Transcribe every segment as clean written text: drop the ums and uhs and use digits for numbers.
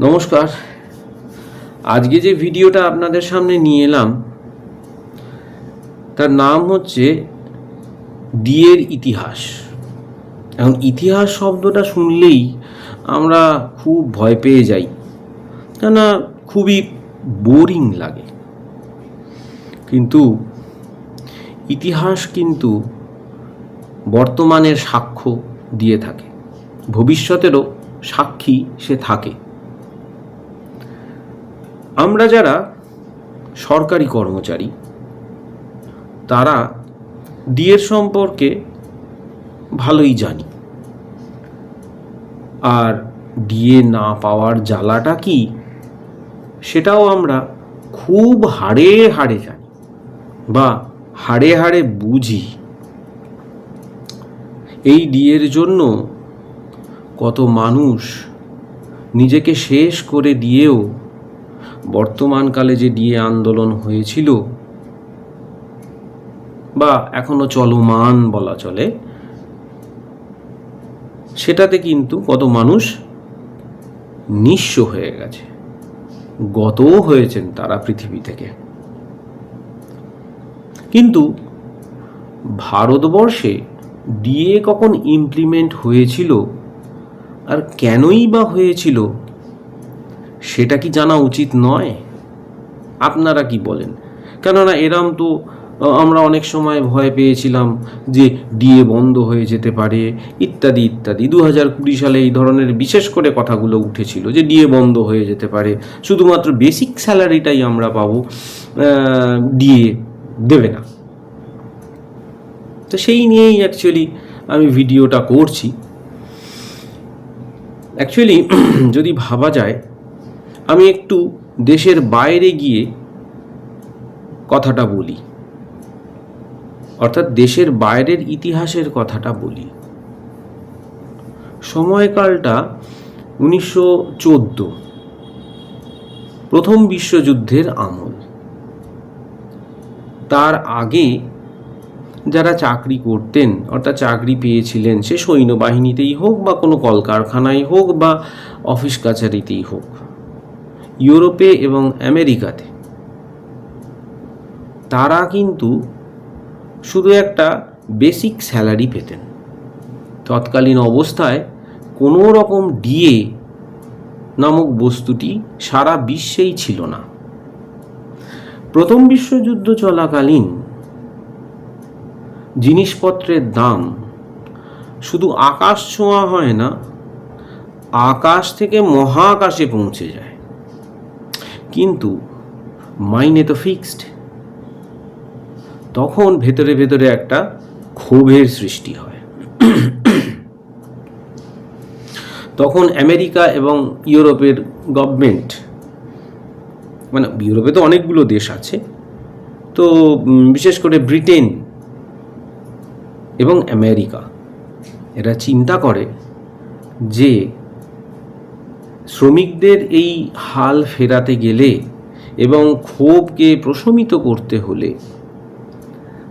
নমস্কার। আজকে যে ভিডিওটা আপনাদের সামনে নিয়ে এলাম তার নাম হচ্ছে ডিয়ের ইতিহাস। এখন ইতিহাস শব্দটা শুনলেই আমরা খুব ভয় পেয়ে যাই, কেননা খুবই বোরিং লাগে। কিন্তু ইতিহাস কিন্তু বর্তমানের সাক্ষ্য দিয়ে থাকে, ভবিষ্যতেরও সাক্ষী সে থাকে। আমরা যারা সরকারি কর্মচারী তারা ডিএর সম্পর্কে ভালোই জানি, আর ডিএ না পাওয়ার জ্বালাটা কি সেটাও আমরা খুব হাড়ে হাড়ে জানি বা হাড়ে হাড়ে বুঝি। এই ডিএর জন্য কত মানুষ নিজেকে শেষ করে দিয়েও বর্তমানকালে যে ডিএ আন্দোলন হয়েছিল বা এখনো চলমান বলা চলে, সেটাতে কিন্তু কত মানুষ নিঃস্ব হয়ে গেছে, গতও হয়েছেন তারা পৃথিবী থেকে। কিন্তু ভারতবর্ষে ডিএ কখন ইমপ্লিমেন্ট হয়েছিল আর কেনই বা হয়েছিল সেটা কি জানা উচিত নয়? আপনারা কি বলেন? কেননা এরম তো আমরা অনেক সময় ভয় পেয়েছিলাম যে ডিএ বন্ধ হয়ে যেতে পারে ইত্যাদি ইত্যাদি। 2020 সালে এই ধরনের বিশেষ করে কথাগুলো উঠেছিল যে ডিএ বন্ধ হয়ে যেতে পারে, শুধুমাত্র বেসিক স্যালারিটাই আমরা পাবো, ডিএ দেবে না। তো সেই নিয়েই অ্যাকচুয়ালি আমি ভিডিওটা করছি। অ্যাকচুয়ালি যদি ভাবা যায়, আমি একটু দেশের বাইরে গিয়ে কথাটা বলি, অর্থাৎ দেশের বাইরের ইতিহাসের কথাটা বলি। সময়কালটা 1914, প্রথম বিশ্বযুদ্ধের আমল। তার আগে যারা চাকরি করতেন, অর্থাৎ চাকরি পেয়েছিলেন, সে সৈন্যবাহিনীতেই হোক বা কোনো কলকারখানায় হোক বা অফিস কাছারিতেই হোক, ইউরোপে এবং আমেরিকাতে, তারা কিন্তু শুধু একটা বেসিক স্যালারি পেতেন। তৎকালীন অবস্থায় কোনো রকম ডিএ নামক বস্তুটি সারা বিশ্বেই ছিল না। প্রথম বিশ্বযুদ্ধ চলাকালীন জিনিসপত্রের দাম শুধু আকাশ ছোঁয়া হয় না, আকাশ থেকে মহাকাশে পৌঁছে যায়, কিন্তু মাইনে তো ফিক্সড। তখন ভেতরে ভেতরে একটা ক্ষোভের সৃষ্টি হয়। তখন আমেরিকা এবং ইউরোপের গভর্নমেন্ট, মানে ইউরোপে তো অনেকগুলো দেশ আছে, তো বিশেষ করে ব্রিটেন এবং আমেরিকা, এরা চিন্তা করে যে শ্রমিকদের এই হাল ফেরাতে গেলে এবং ক্ষোভকে প্রশমিত করতে হলে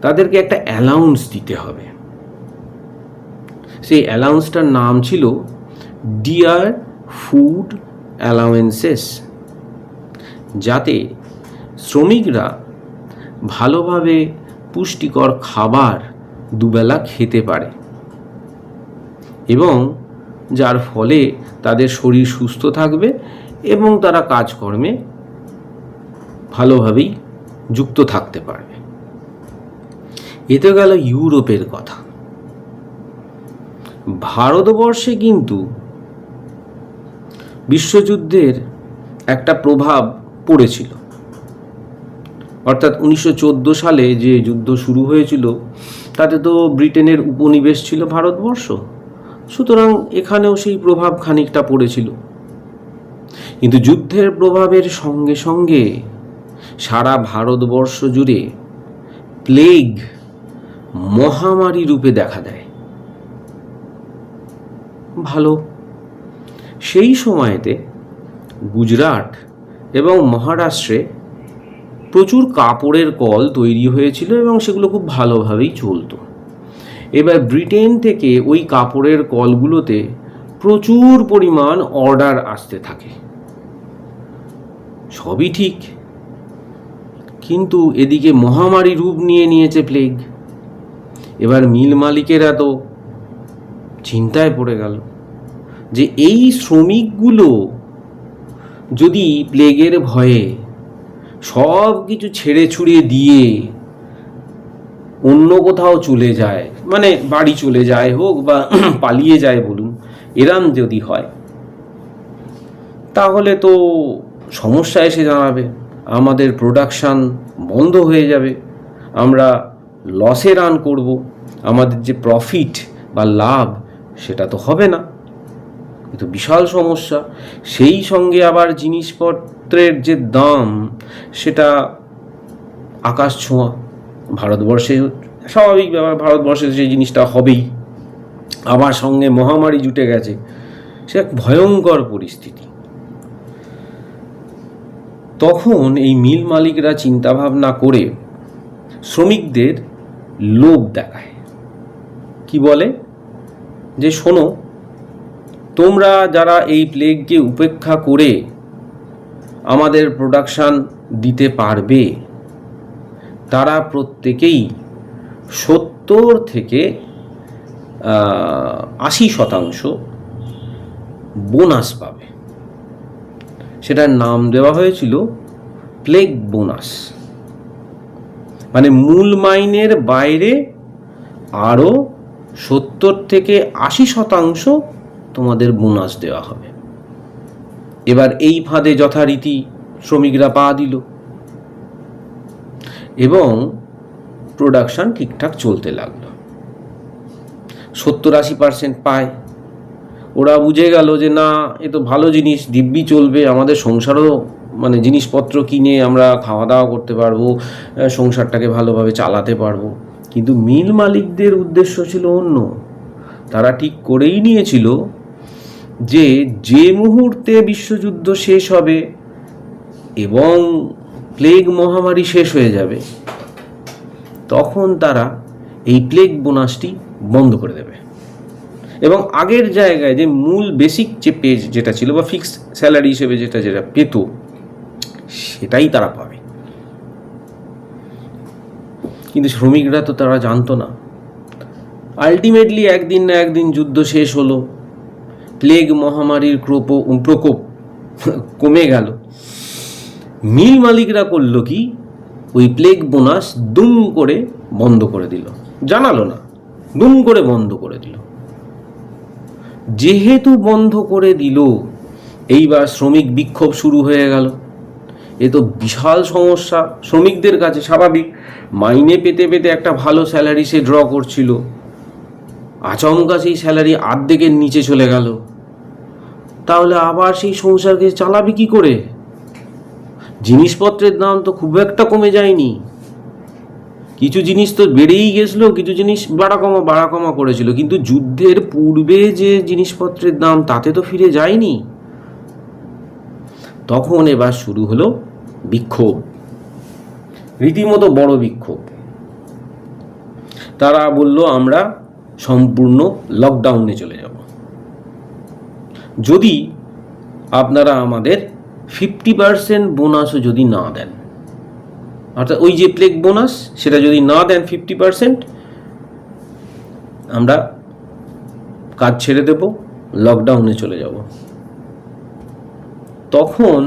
তাদেরকে একটা অ্যালাউন্স দিতে হবে। সেই অ্যালাউন্সটার নাম ছিল ডিয়ার ফুড অ্যালাউন্সেস, যাতে শ্রমিকরা ভালোভাবে পুষ্টিকর খাবার দুবেলা খেতে পারে এবং যার ফলে তাদের শরীর সুস্থ থাকবে এবং তারা কাজকর্মে ভালোভাবেই যুক্ত থাকতে পারবে। এ তো গেল ইউরোপের কথা। ভারতবর্ষে কিন্তু বিশ্বযুদ্ধের একটা প্রভাব পড়েছিল, অর্থাৎ 1914 সালে যে যুদ্ধ শুরু হয়েছিল তাতে তো ব্রিটেনের উপনিবেশ ছিল ভারতবর্ষ, সুতরাং এখানেও সেই প্রভাব খানিকটা পড়েছিল। কিন্তু যুদ্ধের প্রভাবের সঙ্গে সঙ্গে সারা ভারতবর্ষ জুড়ে প্লেগ মহামারী রূপে দেখা দেয়। ভালো, সেই সময়তে গুজরাট এবং মহারাষ্ট্রে প্রচুর কাপড়ের কল তৈরি হয়েছিল এবং সেগুলো খুব ভালোভাবেই চলতো। এবার ব্রিটেন থেকে ওই কাপড়ের কলগুলোতে প্রচুর পরিমাণ অর্ডার আসতে থাকে সবই ঠিক, কিন্তু এদিকে মহামারী রূপ নিয়ে নিয়েছে প্লেগ। এবার মিল মালিকেরা তো চিন্তায় পড়ে গেল যে এই শ্রমিকগুলো যদি প্লেগের ভয়ে সব কিছু ছেড়ে ছুড়ে দিয়ে অন্য কোথাও চলে যায়, মানে বাড়ি চলে যায় হোক বা পালিয়ে যায় বলুন, এরম যদি হয় তাহলে তো সমস্যা এসে দাঁড়াবে। আমাদের প্রোডাকশান বন্ধ হয়ে যাবে, আমরা লসে রান করব, আমাদের যে প্রফিট বা লাভ সেটা তো হবে না। কিন্তু বিশাল সমস্যা। সেই সঙ্গে আবার জিনিসপত্রের যে দাম সেটা আকাশ ছোঁয়া। ভারতবর্ষে স্বাভাবিক ব্যাপার, ভারতবর্ষে সেই জিনিসটা হবেই, আবার সঙ্গে মহামারী জুটে গেছে, সে এক ভয়ঙ্কর পরিস্থিতি। তখন এই মিল মালিকরা চিন্তাভাবনা করে শ্রমিকদের লোভ দেখায়। কি বলে যে শোনো, তোমরা যারা এই প্লেগকে উপেক্ষা করে আমাদের প্রোডাকশান দিতে পারবে তারা প্রত্যেকেই 70 থেকে 80% বোনাস পাবে। সেটার নাম দেওয়া হয়েছিল প্লেগ বোনাস। মানে মূল মাইনের বাইরে আরও 70 থেকে 80% তোমাদের বোনাস দেওয়া হবে। এবার এই ফাঁদে যথারীতি শ্রমিকরা পা দিল এবং প্রোডাকশান ঠিকঠাক চলতে লাগলো। 70-80% পায়। ওরা বুঝে গেল যে না, এ তো ভালো জিনিস, দিব্যি চলবে, আমাদের সংসারও মানে জিনিসপত্র কিনে আমরা খাওয়া দাওয়া করতে পারবো, সংসারটাকে ভালোভাবে চালাতে পারবো। কিন্তু মিল মালিকদের উদ্দেশ্য ছিল অন্য। তারা ঠিক করেই নিয়েছিল যে যে মুহূর্তে বিশ্বযুদ্ধ শেষ হবে এবং প্লেগ মহামারী শেষ হয়ে যাবে তখন তারা এই প্লেগ বোনাসটি বন্ধ করে দেবে এবং আগের জায়গায় যে মূল বেসিক যে পেজ যেটা ছিল বা ফিক্সড স্যালারি হিসেবে যেটা পেত সেটাই তারা পাবে। কিন্তু শ্রমিকরা তো তারা জানতো না। আলটিমেটলি একদিন না একদিন যুদ্ধ শেষ হলো, প্লেগ মহামারীর প্রকোপ কমে গেল। মিল মালিকরা করলো কি, ওই প্লেগ বোনাস দুম করে বন্ধ করে দিল, জানালো না, দুম করে বন্ধ করে দিল। যেহেতু বন্ধ করে দিল, এইবার শ্রমিক বিক্ষোভ শুরু হয়ে গেল। এ তো বিশাল সমস্যা শ্রমিকদের কাছে। স্বাভাবিক, মাইনে পেতে পেতে একটা ভালো স্যালারি সে ড্র করছিল, আচমকা সেই স্যালারি অর্ধেকের নিচে চলে গেল, তাহলে আবার সেই সংসারকে চালাবে কি করে? জিনিসপত্রের দাম তো খুব একটা কমে যায়নি, কিছু জিনিস তো বেড়েই গেছিল, কিছু জিনিস বাড়া কমা করেছিল, কিন্তু যুদ্ধের পূর্বে যে জিনিসপত্রের দাম তাতে তো ফিরে যায়নি। তখন এবার শুরু হলো বিক্ষোভ, রীতিমতো বড় বিক্ষোভ। তারা বলল আমরা সম্পূর্ণ লকডাউনে চলে যাব যদি আপনারা আমাদের 50% বোনাসও যদি না দেন, অর্থাৎ ওই যে প্লেগ বোনাস সেটা যদি না দেন 50%, আমরা কাজ ছেড়ে দেব, লকডাউনে চলে যাব। তখন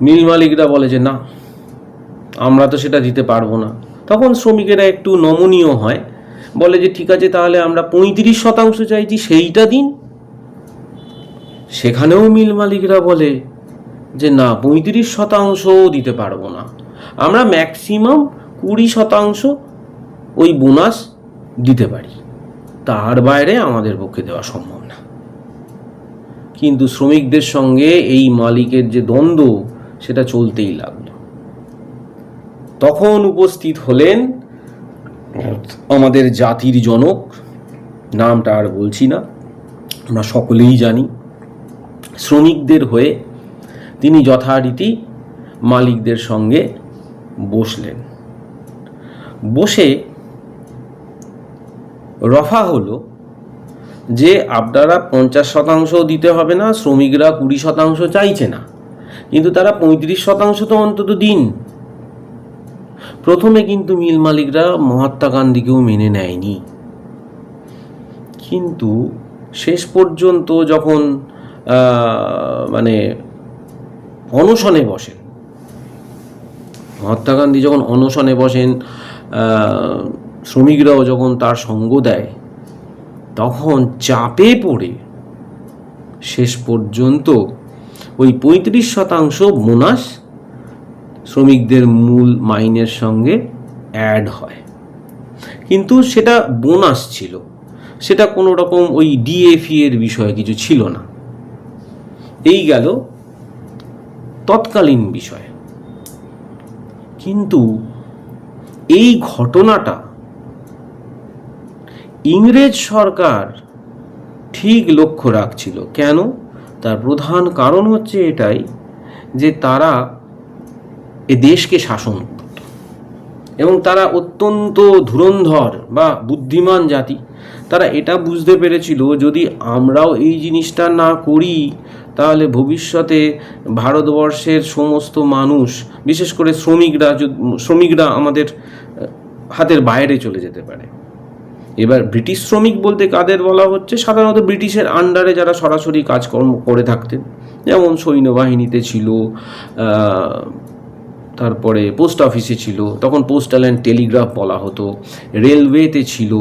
মিল মালিকরা বলে যে না, আমরা তো সেটা দিতে পারবো না। তখন শ্রমিকেরা একটু নমনীয় হয়, বলে যে ঠিক আছে, তাহলে আমরা 35% চাইছি, সেইটা দিন। সেখানেও মিল মালিকরা বলে যে না, 35%ও দিতে পারবো না, আমরা ম্যাক্সিমাম 20% ওই বোনাস দিতে পারি, তার বাইরে আমাদের পক্ষে দেওয়া সম্ভব না। কিন্তু শ্রমিকদের সঙ্গে এই মালিকের যে দ্বন্দ্ব সেটা চলতেই লাগলো। তখন উপস্থিত হলেন আমাদের জাতির জনক, নামটা আর বলছি না, আমরা সকলেই জানি। শ্রমিকদের হয়ে তিনি যথারীতি মালিকদের সঙ্গে বসলেন। বসে রফা হলো যে আপনারা 50% দিতে হবে না, শ্রমিকরা 20% চাইছে না, কিন্তু তারা 35% তো অন্তত দিন। প্রথমে কিন্তু মিল মালিকরা মহাত্মা গান্ধীকেও মেনে নেয়নি, কিন্তু শেষ পর্যন্ত যখন মানে অনশনে বসেন, মহাত্মা গান্ধী যখন অনশনে বসেন, শ্রমিকরাও যখন তার সঙ্গ দেয়, তখন চাপে পড়ে শেষ পর্যন্ত ওই 35% বোনাস শ্রমিকদের মূল মাইনের সঙ্গে অ্যাড হয়। কিন্তু সেটা বোনাস ছিল, সেটা কোনো রকম ওই ডিএফি এর বিষয় কিছু ছিল না। এই গেল তৎকালীন বিষয়। কিন্তু এই ঘটনাটা ইংরেজ সরকার ঠিক লক্ষ্য রাখছিল। কেন? তার প্রধান কারণ হচ্ছে এটাই যে তারা এ দেশকে শাসন করত এবং তারা অত্যন্ত ধুরন্ধর বা বুদ্ধিমান জাতি। তারা এটা বুঝতে পেরেছিল, যদি আমরাও এই জিনিসটা না করি তাহলে ভবিষ্যতে ভারতবর্ষের সমস্ত মানুষ, বিশেষ করে শ্রমিকরা আমাদের হাতের বাইরে চলে যেতে পারে। এবার ব্রিটিশ শ্রমিক বলতে কাদের বলা হচ্ছে? সাধারণত ব্রিটিশের আন্ডারে যারা সরাসরি কাজকর্ম করে থাকতেন, যেমন সৈন্যবাহিনীতে ছিল, তারপরে পোস্ট অফিসে ছিল, তখন পোস্টাল অ্যান্ড টেলিগ্রাফ বলা হতো, রেলওয়েতে ছিল।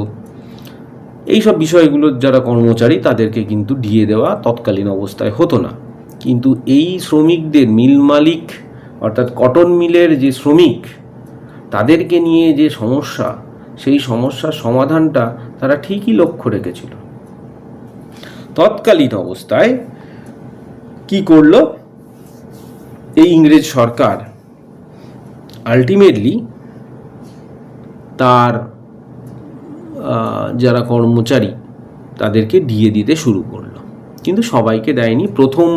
এইসব বিষয়গুলোর যারা কর্মচারী তাদেরকে কিন্তু ডিএ দেওয়া তৎকালীন অবস্থায় হতো না। কিন্তু এই শ্রমিকদের, মিল মালিক অর্থাৎ কটন মিলের যে শ্রমিক, তাদেরকে নিয়ে যে সমস্যা, সেই সমস্যার সমাধানটা তারা ঠিকই লক্ষ্য রেখেছিল। তৎকালীন অবস্থায় কি করলো এই ইংরেজ সরকার? আলটিমেটলি তার যারা কর্মচারী তাদেরকে ডিএ দিতে শুরু করলো, কিন্তু সবাইকে দেয়নি। প্রথম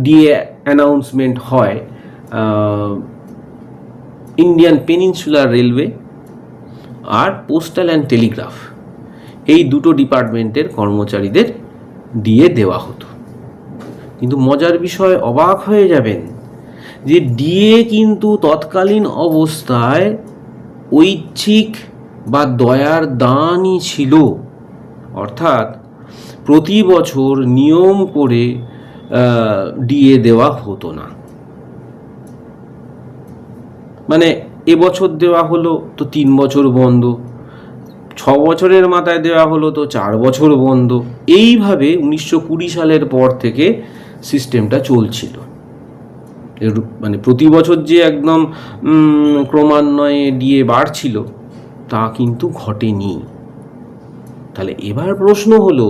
ডিএ অ্যানাউন্সমেন্ট হয় ইন্ডিয়ান পেনিনসুলার রেলওয়ে আর পোস্টাল অ্যান্ড টেলিগ্রাফ, এই দুটো ডিপার্টমেন্টের কর্মচারীদের ডিএ দেওয়া হতো। কিন্তু মজার বিষয়, অবাক হয়ে যাবেন যে ডিএ কিন্তু তৎকালীন অবস্থায় ঐচ্ছিক বা দয়ার দানই ছিল। অর্থাৎ প্রতি বছর নিয়ম করে ডিএ দেওয়া হতো না। মানে এবছর দেওয়া হলো তো 3 বছর বন্ধ, 6 বছরের মাথায় দেওয়া হলো তো 4 বছর বন্ধ। এইভাবে 1920 সালের পর থেকে সিস্টেমটা চলছিল। মানে প্রতি বছর যে একদম ক্রমান্বয়ে ডিএ বাড়ছিল তা কিন্তু ঘটেনি। তাহলে এবার প্রশ্ন হলো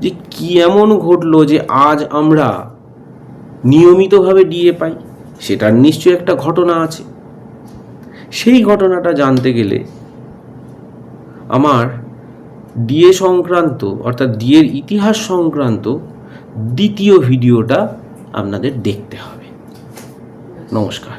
যে কি এমন ঘটলো যে আজ আমরা নিয়মিতভাবে ডিএ পাই? সেটার নিশ্চয়ই একটা ঘটনা আছে। সেই ঘটনাটা জানতে গেলে আমার ডিএ সংক্রান্ত, অর্থাৎ ডিএর ইতিহাস সংক্রান্ত দ্বিতীয় ভিডিওটা আপনাদের দেখতে হবে। নমস্কার।